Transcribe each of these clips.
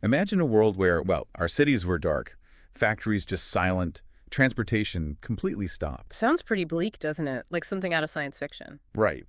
Imagine a world where, well, our cities were dark, factories just silent, transportation completely stopped. Sounds pretty bleak, doesn't it? Like something out of science fiction. Right.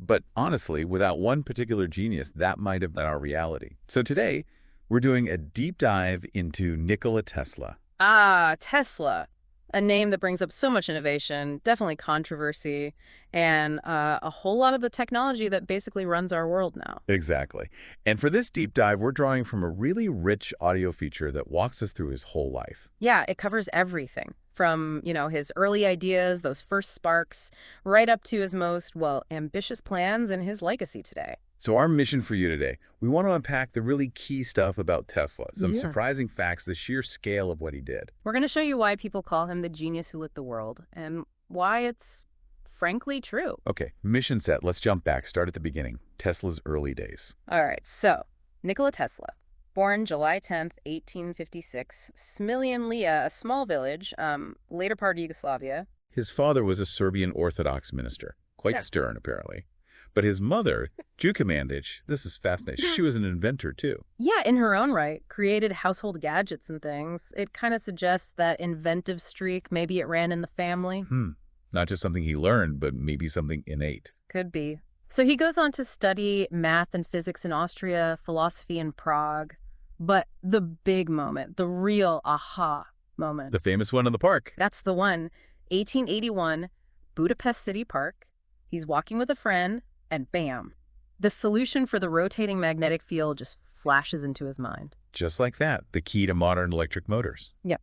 But honestly, without one particular genius, that might have been our reality. So today, we're doing a deep dive into Nikola Tesla. Ah, Tesla. A name that brings up so much innovation, definitely controversy, and a whole lot of the technology that basically runs our world now. Exactly. And for this deep dive, we're drawing from a really rich audio feature that walks us through his whole life. Yeah, it covers everything from, his early ideas, those first sparks, right up to his most, well, ambitious plans and his legacy today. So our mission for you today, we want to unpack the really key stuff about Tesla, some Yeah. surprising facts, the sheer scale of what he did. We're going to show you why people call him the genius who lit the world and why it's frankly true. Okay, mission set. Let's jump back. Start at the beginning. Tesla's early days. All right, so Nikola Tesla, born July 10th, 1856, Smiljan, a small village, later part of Yugoslavia. His father was a Serbian Orthodox minister, quite Yeah. stern apparently. But his mother, Juka Mandic, this is fascinating. She was an inventor too. Yeah, in her own right, created household gadgets and things. It kind of suggests that inventive streak, maybe it ran in the family. Not just something he learned, but maybe something innate. Could be. So he goes on to study math and physics in Austria, philosophy in Prague. But the big moment, the real aha moment, The famous one in the park. that's the one. 1881, Budapest City Park. He's walking with a friend, and bam, the solution for the rotating magnetic field just flashes into his mind. Just like that, the key to modern electric motors. Yep.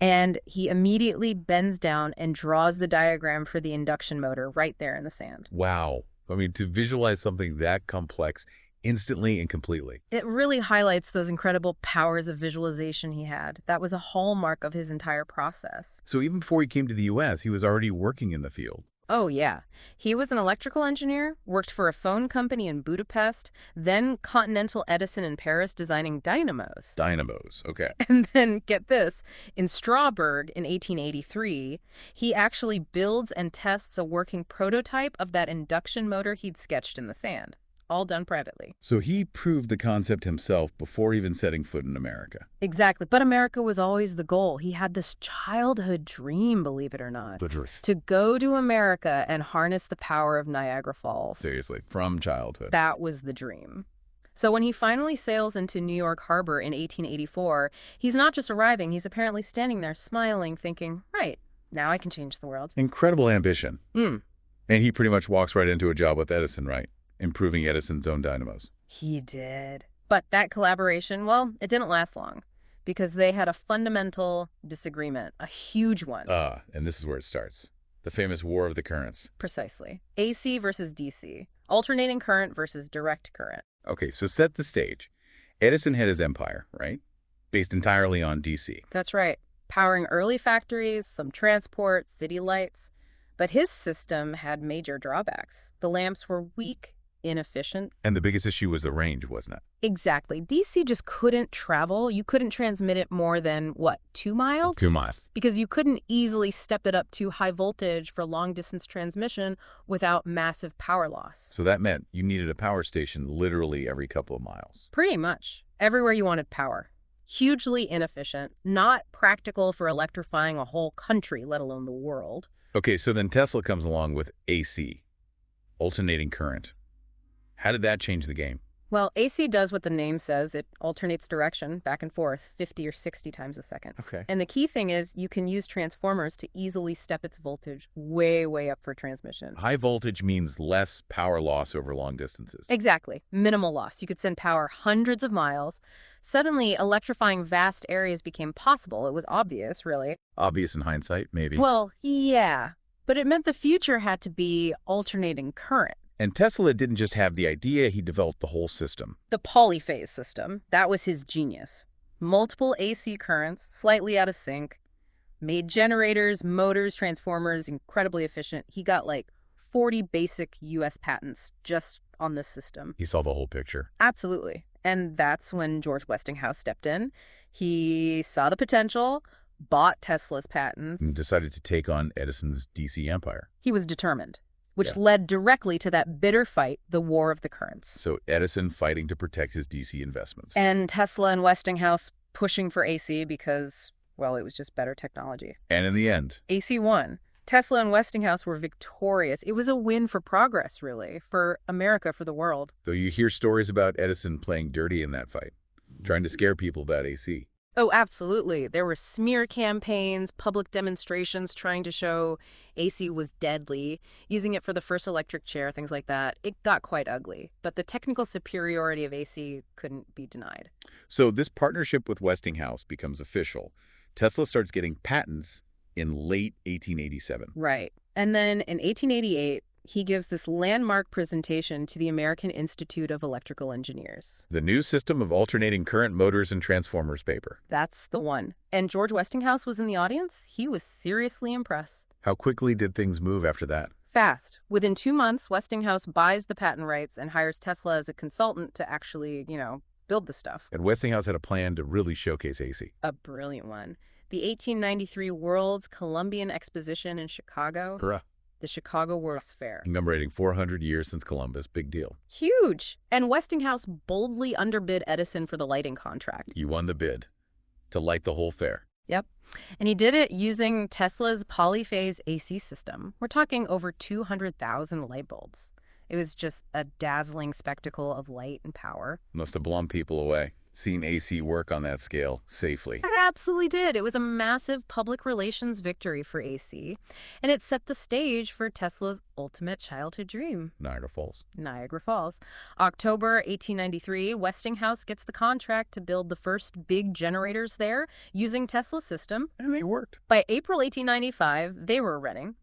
And he immediately bends down and draws the diagram for the induction motor right there in the sand. Wow. I mean, to visualize something that complex instantly and completely. It really highlights those incredible powers of visualization he had. That was a hallmark of his entire process. So even before he came to the U.S., he was already working in the field. Oh, yeah. He was an electrical engineer, worked for a phone company in Budapest, then Continental Edison in Paris designing dynamos. Dynamos, okay. And then, get this, in Strawberg in 1883, he actually builds and tests a working prototype of that induction motor he'd sketched in the sand, all done privately. So he proved the concept himself before even setting foot in America. Exactly. But America was always the goal. He had this childhood dream, believe it or not, The truth. to go to America and harness the power of Niagara Falls. Seriously, from childhood. That was the dream. So when he finally sails into New York Harbor in 1884, he's not just arriving, he's apparently standing there smiling, thinking, right, now I can change the world. Incredible ambition. Mm, And he pretty much walks right into a job with Edison, right? Improving Edison's own dynamos. he did. But that collaboration, well, it didn't last long because they had a fundamental disagreement, a huge one. And this is where it starts. The famous War of the Currents. Precisely. AC versus DC, alternating current versus direct current. Okay, so set the stage. Edison had his empire, right? Based entirely on DC. That's right. Powering early factories, some transport, city lights. But his system had major drawbacks. The lamps were weak, inefficient. And the biggest issue was the range, wasn't it? Exactly. DC just couldn't travel. You couldn't transmit it more than, what, 2 miles? 2 miles. Because you couldn't easily step it up to high voltage for long-distance transmission without massive power loss. So that meant you needed a power station literally every couple of miles. Pretty much. Everywhere you wanted power. Hugely inefficient, not practical for electrifying a whole country, let alone the world. Okay, so then Tesla comes along with AC, alternating current. How did that change the game? Well, AC does what the name says. It alternates direction back and forth 50 or 60 times a second. Okay. And the key thing is you can use transformers to easily step its voltage way, way up for transmission. High voltage means less power loss over long distances. Exactly. Minimal loss. You could send power hundreds of miles. Suddenly, electrifying vast areas became possible. It was obvious, really. Obvious in hindsight, maybe. Well, yeah. But it meant the future had to be alternating current. And Tesla didn't just have the idea, he developed the whole system. The polyphase system, that was his genius. Multiple AC currents, slightly out of sync, made generators, motors, transformers incredibly efficient. He got like 40 basic U.S. patents just on this system. He saw the whole picture. Absolutely. And that's when George Westinghouse stepped in. He saw the potential, bought Tesla's patents. And decided to take on Edison's DC empire. He was determined. which Yeah. led directly to that bitter fight, the War of the Currents. So Edison fighting to protect his DC investments. And Tesla and Westinghouse pushing for AC because, well, it was just better technology. And in the end, AC won. Tesla and Westinghouse were victorious. It was a win for progress, really, for America, for the world. though you hear stories about Edison playing dirty in that fight, trying to scare people about AC. Oh, absolutely. There were smear campaigns, public demonstrations trying to show AC was deadly, using it for the first electric chair, things like that. It got quite ugly, but the technical superiority of AC couldn't be denied. So this partnership with Westinghouse becomes official. Tesla starts getting patents in late 1887. Right. And then in 1888, he gives this landmark presentation to the American Institute of Electrical Engineers. The new system of alternating current motors and transformers paper. That's the one. And George Westinghouse was in the audience. He was seriously impressed. How quickly did things move after that? Fast. Within 2 months, Westinghouse buys the patent rights and hires Tesla as a consultant to actually, build the stuff. And Westinghouse had a plan to really showcase AC. A brilliant one. The 1893 World's Columbian Exposition in Chicago. Hurrah. The Chicago World's Fair. Commemorating 400 years since Columbus. Big deal. Huge! And Westinghouse boldly underbid Edison for the lighting contract. You won the bid to light the whole fair. Yep. And he did it using Tesla's polyphase AC system. We're talking over 200,000 light bulbs. It was just a dazzling spectacle of light and power. Must have blown people away, seeing AC work on that scale safely. It absolutely did. It was a massive public relations victory for AC, and it set the stage for Tesla's ultimate childhood dream. Niagara Falls. Niagara Falls. October 1893, Westinghouse gets the contract to build the first big generators there using Tesla's system. And they worked. By April 1895, they were running,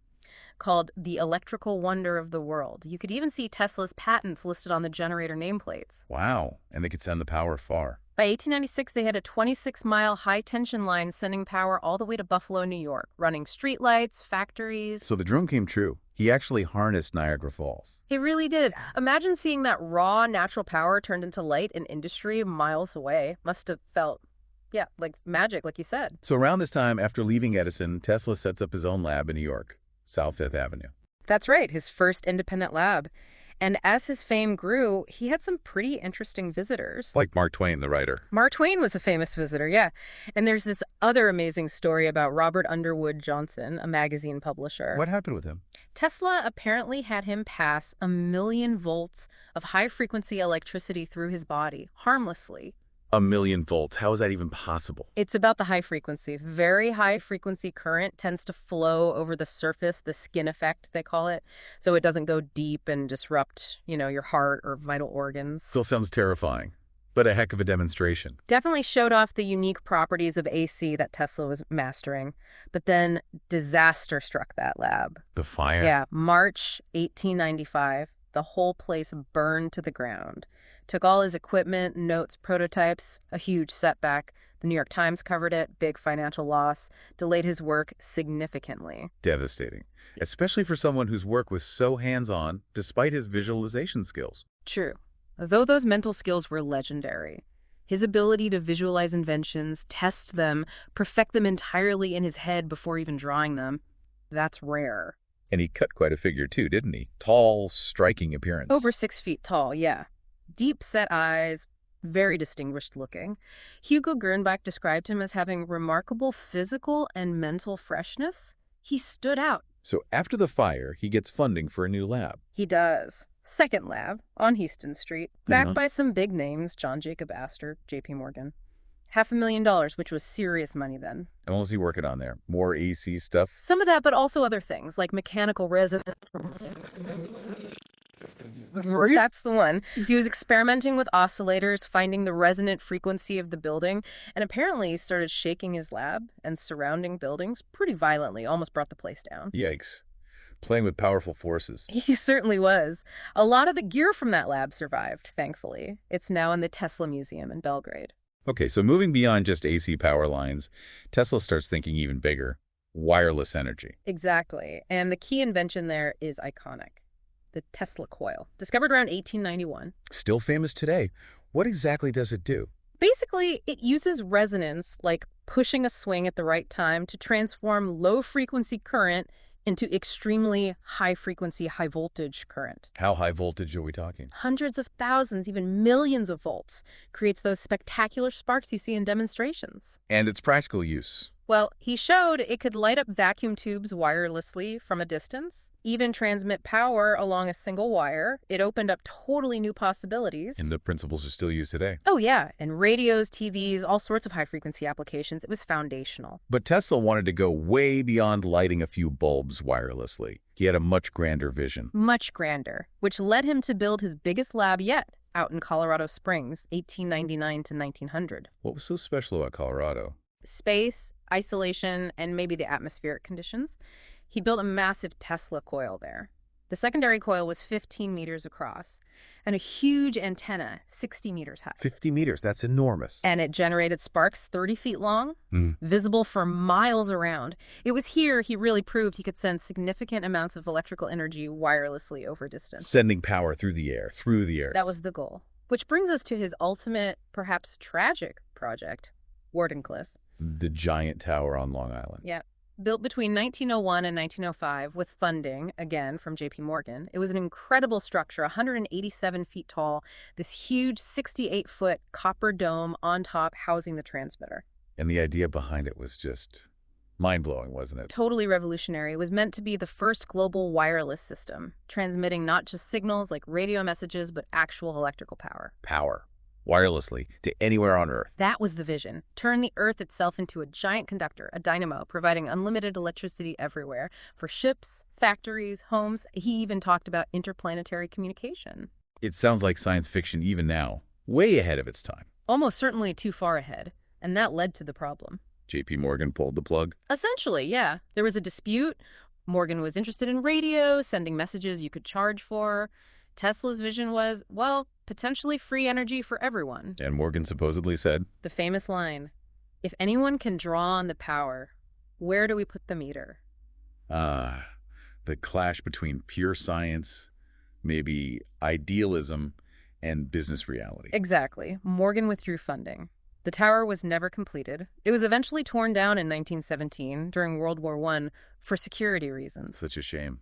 called the electrical wonder of the world. You could even see Tesla's patents listed on the generator nameplates. Wow. And they could send the power far. By 1896, they had a 26-mile high-tension line sending power all the way to Buffalo, New York, running streetlights, factories. So the dream came true. He actually harnessed Niagara Falls. It really did. Imagine seeing that raw, natural power turned into light in industry miles away. Must have felt, like magic, like you said. So around this time, after leaving Edison, Tesla sets up his own lab in New York, South Fifth Avenue. That's right, his first independent lab. And as his fame grew, he had some pretty interesting visitors. Like Mark Twain, the writer. Mark Twain was a famous visitor, yeah. And there's this other amazing story about Robert Underwood Johnson, a magazine publisher. What happened with him? Tesla apparently had him pass 1,000,000 volts of high-frequency electricity through his body, harmlessly. 1,000,000 volts. How is that even possible? It's about the high frequency. Very high frequency current tends to flow over the surface, the skin effect, they call it, so it doesn't go deep and disrupt, your heart or vital organs. Still sounds terrifying, but a heck of a demonstration. Definitely showed off the unique properties of AC that Tesla was mastering. But then disaster struck that lab. The fire? Yeah, March 1895. The whole place burned to the ground. Took all his equipment, notes, prototypes, a huge setback. The New York Times covered it, big financial loss, delayed his work significantly. Devastating, especially for someone whose work was so hands-on despite his visualization skills. True. Though those mental skills were legendary, his ability to visualize inventions, test them, perfect them entirely in his head before even drawing them, that's rare. And he cut quite a figure too, didn't he? Tall, striking appearance. Over 6 feet tall, yeah. Deep-set eyes, very distinguished looking. Hugo Gernbach described him as having remarkable physical and mental freshness. He stood out. So after the fire, he gets funding for a new lab. He does. Second lab on Houston Street, backed by some big names, John Jacob Astor, J.P. Morgan. $500,000, which was serious money then. And what was he working on there? More AC stuff? Some of that, but also other things, like mechanical resonance. That's the one. He was experimenting with oscillators, finding the resonant frequency of the building, and apparently he started shaking his lab and surrounding buildings pretty violently, almost brought the place down. Yikes. Playing with powerful forces. He certainly was. A lot of the gear from that lab survived, thankfully. It's now in the Tesla Museum in Belgrade. Okay, so moving beyond just AC power lines, Tesla starts thinking even bigger. Wireless energy. Exactly. And the key invention there is iconic. The Tesla coil, discovered around 1891. Still famous today. What exactly does it do? Basically, it uses resonance, like pushing a swing at the right time, to transform low-frequency current into extremely high-frequency, high-voltage current. How high voltage are we talking? Hundreds of thousands, even millions of volts, creates those spectacular sparks you see in demonstrations. And its practical use. Well, he showed it could light up vacuum tubes wirelessly from a distance, even transmit power along a single wire. It opened up totally new possibilities. And the principles are still used today. Oh, yeah, and radios, TVs, all sorts of high-frequency applications. It was foundational. But Tesla wanted to go way beyond lighting a few bulbs wirelessly. He had a much grander vision. Much grander, which led him to build his biggest lab yet, out in Colorado Springs, 1899 to 1900. What was so special about Colorado? Space, isolation, and maybe the atmospheric conditions. He built a massive Tesla coil there. The secondary coil was 15 meters across, and a huge antenna, 60 meters high. 50 meters, that's enormous. And it generated sparks 30 feet long, visible for miles around. It was here he really proved he could send significant amounts of electrical energy wirelessly over distance. Sending power through the air. That was the goal. Which brings us to his ultimate, perhaps tragic project, Wardenclyffe. The giant tower on Long Island. Yeah. Built between 1901 and 1905 with funding, again, from J.P. Morgan. It was an incredible structure, 187 feet tall, this huge 68-foot copper dome on top housing the transmitter. And the idea behind it was just mind-blowing, wasn't it? Totally revolutionary. It was meant to be the first global wireless system, transmitting not just signals like radio messages, but actual electrical power. Power. Wirelessly to anywhere on Earth. That was the vision. Turn the Earth itself into a giant conductor, a dynamo, providing unlimited electricity everywhere for ships, factories, homes. He even talked about interplanetary communication. It sounds like science fiction even now, way ahead of its time. Almost certainly too far ahead, and that led to the problem. J.P. Morgan pulled the plug? Essentially, yeah. There was a dispute. Morgan was interested in radio, sending messages you could charge for. Tesla's vision was, well, potentially free energy for everyone. And Morgan supposedly said, the famous line, if anyone can draw on the power, where do we put the meter? The clash between pure science, maybe idealism, and business reality. Exactly. Morgan withdrew funding. The tower was never completed. It was eventually torn down in 1917 during World War I for security reasons. Such a shame.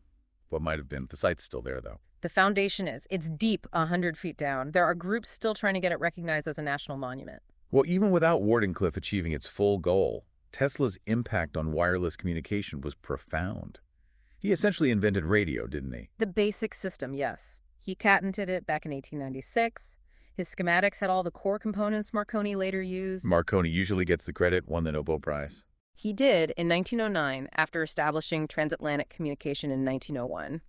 What might have been. The site's still there, though. The foundation is. It's deep 100 feet down. There are groups still trying to get it recognized as a national monument. Well, even without Wardenclyffe achieving its full goal, Tesla's impact on wireless communication was profound. He essentially invented radio, didn't he? The basic system, yes. He patented it back in 1896. His schematics had all the core components Marconi later used. Marconi usually gets the credit, won the Nobel Prize. He did in 1909 after establishing transatlantic communication in 1901.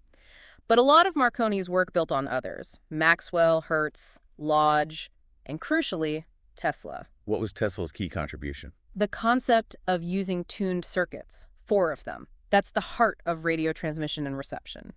But a lot of Marconi's work built on others: Maxwell, Hertz, Lodge, and crucially, Tesla. What was Tesla's key contribution? The concept of using tuned circuits, 4 of them. That's the heart of radio transmission and reception.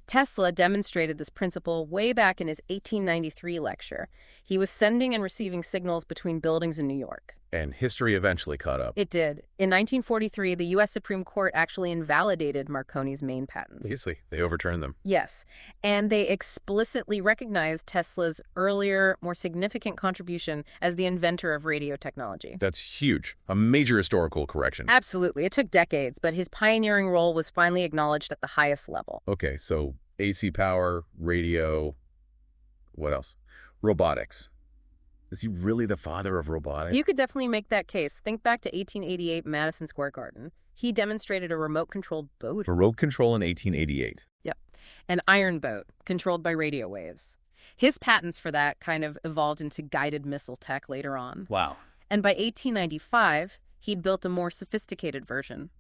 Tesla demonstrated this principle way back in his 1893 lecture. He was sending and receiving signals between buildings in New York. And history eventually caught up. It did. In 1943, the U.S. Supreme Court actually invalidated Marconi's main patents. Obviously, they overturned them. Yes, and they explicitly recognized Tesla's earlier, more significant contribution as the inventor of radio technology. That's huge. A major historical correction. Absolutely. It took decades, but his pioneering role was finally acknowledged at the highest level. Okay, so AC power, radio, what else? Robotics. Is he really the father of robotics? You could definitely make that case. Think back to 1888 Madison Square Garden. He demonstrated a remote-controlled boat. Remote control in 1888. Yep. An iron boat controlled by radio waves. His patents for that kind of evolved into guided missile tech later on. Wow. And by 1895, he'd built a more sophisticated version.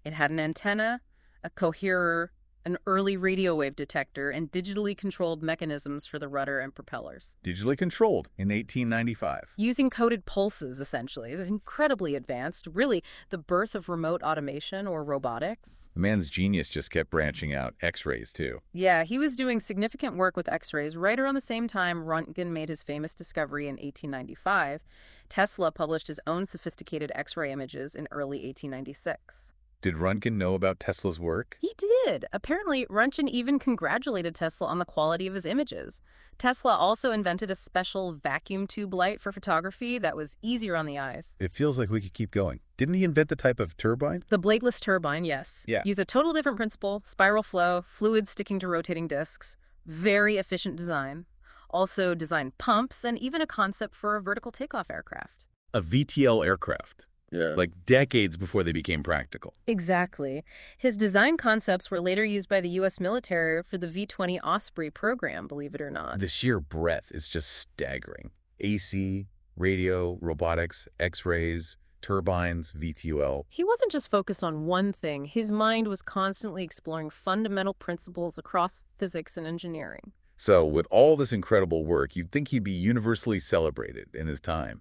It had an antenna, a coherer, an early radio wave detector, and digitally controlled mechanisms for the rudder and propellers. Digitally controlled in 1895. Using coded pulses, essentially. It was incredibly advanced. Really, the birth of remote automation or robotics. The man's genius just kept branching out. X-rays, too. Yeah, he was doing significant work with X-rays right around the same time Röntgen made his famous discovery in 1895. Tesla published his own sophisticated X-ray images in early 1896. Did Röntgen know about Tesla's work? He did. Apparently, Röntgen even congratulated Tesla on the quality of his images. Tesla also invented a special vacuum tube light for photography that was easier on the eyes. It feels like we could keep going. Didn't he invent the type of turbine? The bladeless turbine, yes. Yeah. Use a total different principle, spiral flow, fluid sticking to rotating discs. Very efficient design. Also designed pumps and even a concept for a vertical takeoff aircraft. A VTL aircraft. Yeah. Like decades before they became practical. Exactly. His design concepts were later used by the U.S. military for the V-20 Osprey program, believe it or not. The sheer breadth is just staggering. AC, radio, robotics, X-rays, turbines, VTOL. He wasn't just focused on one thing. His mind was constantly exploring fundamental principles across physics and engineering. So, with all this incredible work, you'd think he'd be universally celebrated in his time.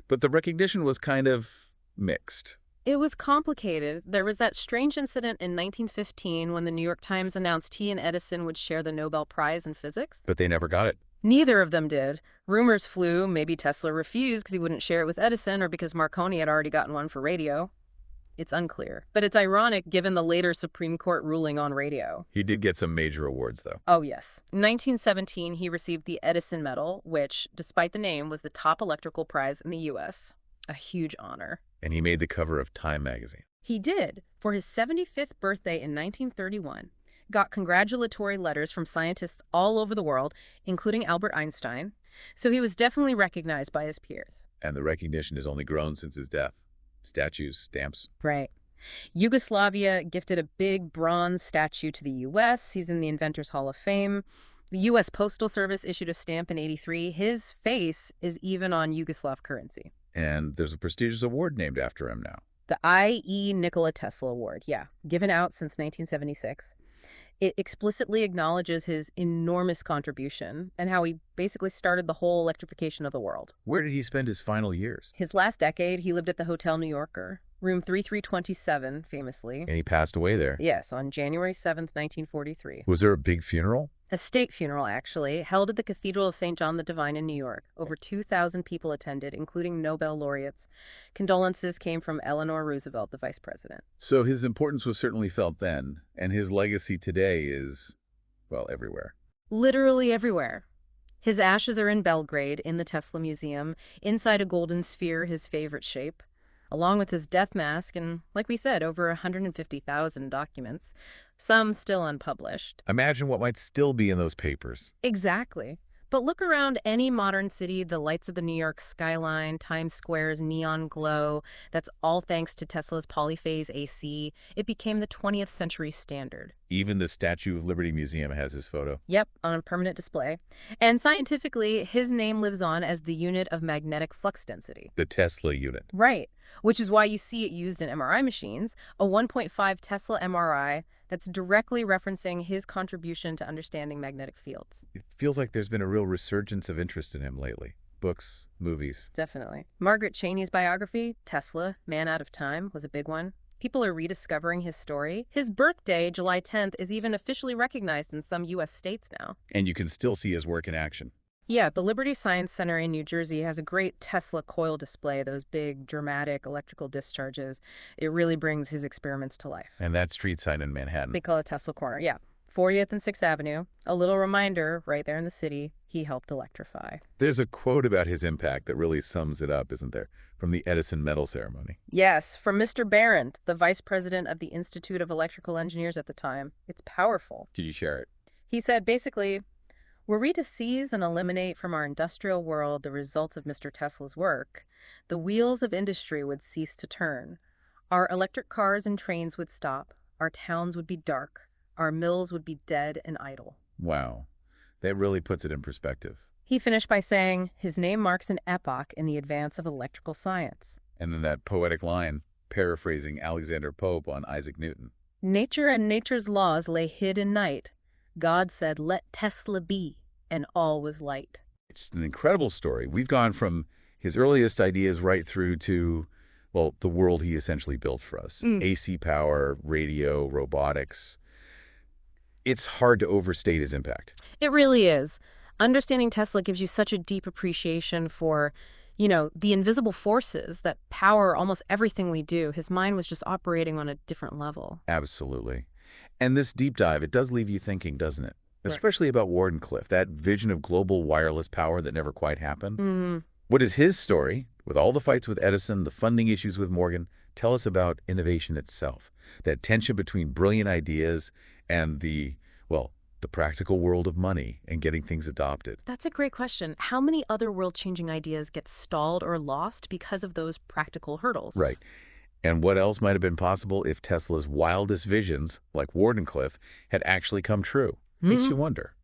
But the recognition was kind of mixed. It was complicated. There was that strange incident in 1915 when the New York Times announced he and Edison would share the Nobel Prize in physics. But they never got it. Neither of them did. Rumors flew. Maybe Tesla refused because he wouldn't share it with Edison or because Marconi had already gotten one for radio. It's unclear. But it's ironic given the later Supreme Court ruling on radio. He did get some major awards, though. Oh, yes. In 1917, he received the Edison Medal, which, despite the name, was the top electrical prize in the U.S. A huge honor. And he made the cover of Time magazine. He did, for his 75th birthday in 1931. Got congratulatory letters from scientists all over the world, including Albert Einstein. So he was definitely recognized by his peers. And the recognition has only grown since his death. Statues, stamps. Right. Yugoslavia gifted a big bronze statue to the U.S. He's in the Inventors Hall of Fame. The U.S. Postal Service issued a stamp in '83. His face is even on Yugoslav currency. And there's a prestigious award named after him now. The I.E. Nikola Tesla Award, yeah, given out since 1976. It explicitly acknowledges his enormous contribution and how he basically started the whole electrification of the world. Where did he spend his final years? His last decade, he lived at the Hotel New Yorker, room 3327, famously. And he passed away there. Yes, on January 7th, 1943. Was there a big funeral? A state funeral, actually, held at the Cathedral of St. John the Divine in New York. Over 2,000 people attended, including Nobel laureates. Condolences came from Eleanor Roosevelt, the vice president. So his importance was certainly felt then, and his legacy today is, well, everywhere. Literally everywhere. His ashes are in Belgrade, in the Tesla Museum, inside a golden sphere, his favorite shape, along with his death mask and, like we said, over 150,000 documents, some still unpublished. Imagine what might still be in those papers. Exactly. But look around any modern city, the lights of the New York skyline, Times Square's neon glow, that's all thanks to Tesla's polyphase AC. It became the 20th century standard. Even the Statue of Liberty Museum has his photo. Yep, on permanent display. And scientifically, his name lives on as the unit of magnetic flux density. The Tesla unit. Right, which is why you see it used in MRI machines, a 1.5 Tesla MRI that's directly referencing his contribution to understanding magnetic fields. It feels like there's been a real resurgence of interest in him lately. Books, movies. Definitely. Margaret Cheney's biography, Tesla, Man Out of Time, was a big one. People are rediscovering his story. His birthday, July 10th, is even officially recognized in some U.S. states now. And you can still see his work in action. Yeah, the Liberty Science Center in New Jersey has a great Tesla coil display, those big, dramatic electrical discharges. It really brings his experiments to life. And that street sign in Manhattan. They call it Tesla Corner, yeah. 40th and 6th Avenue. A little reminder, right there in the city, he helped electrify. There's a quote about his impact that really sums it up, isn't there? From the Edison Medal ceremony. Yes, from Mr. Barron, the vice president of the Institute of Electrical Engineers at the time. It's powerful. Did you share it? He said, basically, were we to seize and eliminate from our industrial world the results of Mr. Tesla's work, the wheels of industry would cease to turn. Our electric cars and trains would stop. Our towns would be dark. Our mills would be dead and idle. Wow. That really puts it in perspective. He finished by saying, his name marks an epoch in the advance of electrical science. And then that poetic line, paraphrasing Alexander Pope on Isaac Newton. Nature and nature's laws lay hid in night. God said, let Tesla be, and all was light. It's an incredible story. We've gone from his earliest ideas right through to, well, the world he essentially built for us. AC power, radio, robotics. It's hard to overstate his impact. It really is. Understanding Tesla gives you such a deep appreciation for The invisible forces that power almost everything we do. His mind was just operating on a different level. Absolutely. And this deep dive, it does leave you thinking, doesn't it? Right. Especially about Wardenclyffe, that vision of global wireless power that never quite happened. Mm. What is his story, with all the fights with Edison, the funding issues with Morgan, tell us about innovation itself? That tension between brilliant ideas and the practical world of money and getting things adopted. That's a great question. How many other world-changing ideas get stalled or lost because of those practical hurdles? Right. And what else might have been possible if Tesla's wildest visions, like Wardenclyffe, had actually come true? Makes you wonder.